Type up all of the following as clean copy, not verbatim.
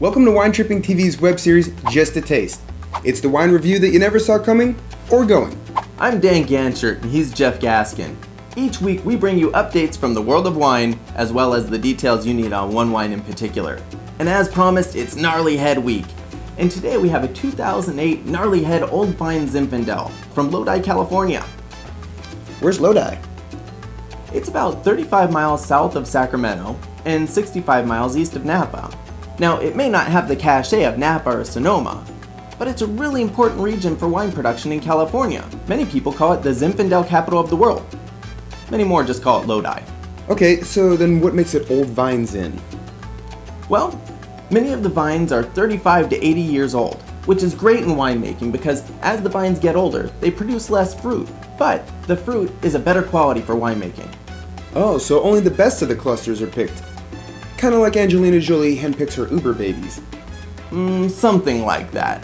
Welcome to Wine Tripping TV's web series, Just a Taste. It's the wine review that you never saw coming or going. I'm Dan Ganshirt and he's Jeff Gaskin. Each week we bring you updates from the world of wine as well as the details you need on one wine in particular. And as promised, it's Gnarly Head week. And today we have a 2008 Gnarly Head Old Vine Zinfandel from Lodi, California. Where's Lodi? It's about 35 miles south of Sacramento and 65 miles east of Napa. Now, it may not have the cachet of Napa or Sonoma, but it's a really important region for wine production in California. Many people call it the Zinfandel capital of the world. Many more just call it Lodi. Okay, so then what makes it Old Vine Zin? Well, many of the vines are 35 to 80 years old, which is great in winemaking because as the vines get older, they produce less fruit, but the fruit is a better quality for winemaking. Oh, so only the best of the clusters are picked. Kind of like Angelina Jolie handpicks her Uber babies. Something like that.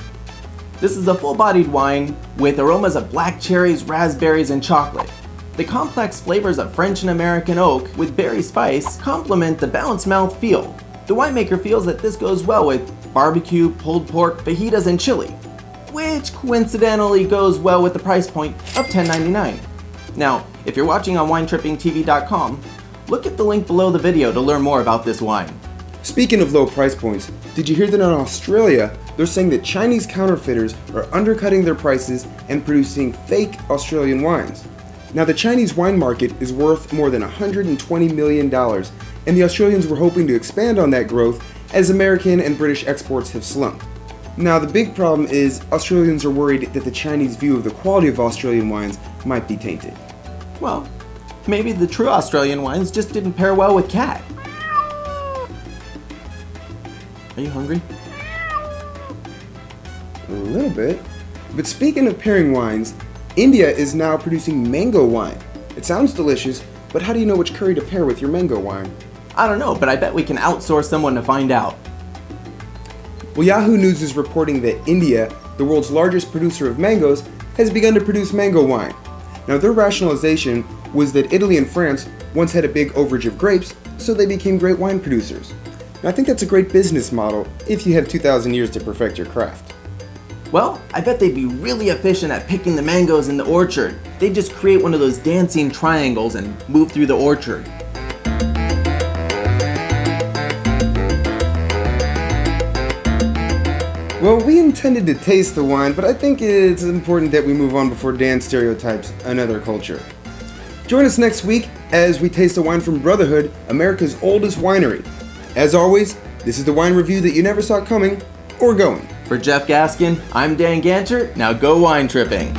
This is a full-bodied wine with aromas of black cherries, raspberries, and chocolate. The complex flavors of French and American oak with berry spice complement the balanced mouth feel. The winemaker feels that this goes well with barbecue, pulled pork, fajitas, and chili, which coincidentally goes well with the price point of $10.99. Now, if you're watching on winetrippingtv.com, look at the link below the video to learn more about this wine. Speaking of low price points, did you hear that in Australia, they're saying that Chinese counterfeiters are undercutting their prices and producing fake Australian wines? Now, the Chinese wine market is worth more than $120 million, and the Australians were hoping to expand on that growth as American and British exports have slumped. Now, the big problem is Australians are worried that the Chinese view of the quality of Australian wines might be tainted. Well, maybe the true Australian wines just didn't pair well with cat. Are you hungry? A little bit. But speaking of pairing wines, India is now producing mango wine. It sounds delicious, but how do you know which curry to pair with your mango wine? I don't know, but I bet we can outsource someone to find out. Well, Yahoo News is reporting that India, the world's largest producer of mangoes, has begun to produce mango wine. Now, their rationalization was that Italy and France once had a big overage of grapes, so they became great wine producers. And I think that's a great business model if you have 2,000 years to perfect your craft. Well, I bet they'd be really efficient at picking the mangoes in the orchard. They'd just create one of those dancing triangles and move through the orchard. Well, we intended to taste the wine, but I think it's important that we move on before Dan stereotypes another culture. Join us next week as we taste a wine from Brotherhood, America's oldest winery. As always, this is the wine review that you never saw coming or going. For Jeff Gaskin, I'm Dan Ganshirt. Now go wine tripping.